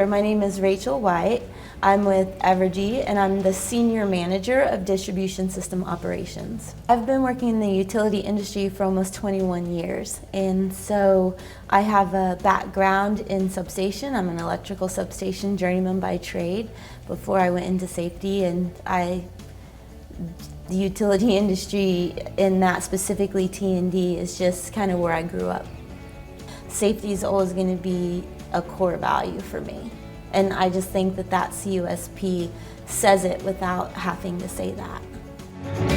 My name is Rachel White. I'm with Evergy and I'm the Senior Manager of Distribution System Operations. I've been working in the utility industry for almost 21 years, and so I have a background in substation. I'm an electrical substation journeyman by trade before I went into safety, and the utility industry, in that specifically T&D, is just kind of where I grew up. Safety is always going to be a core value for me. And I just think that CUSP says it without having to say that.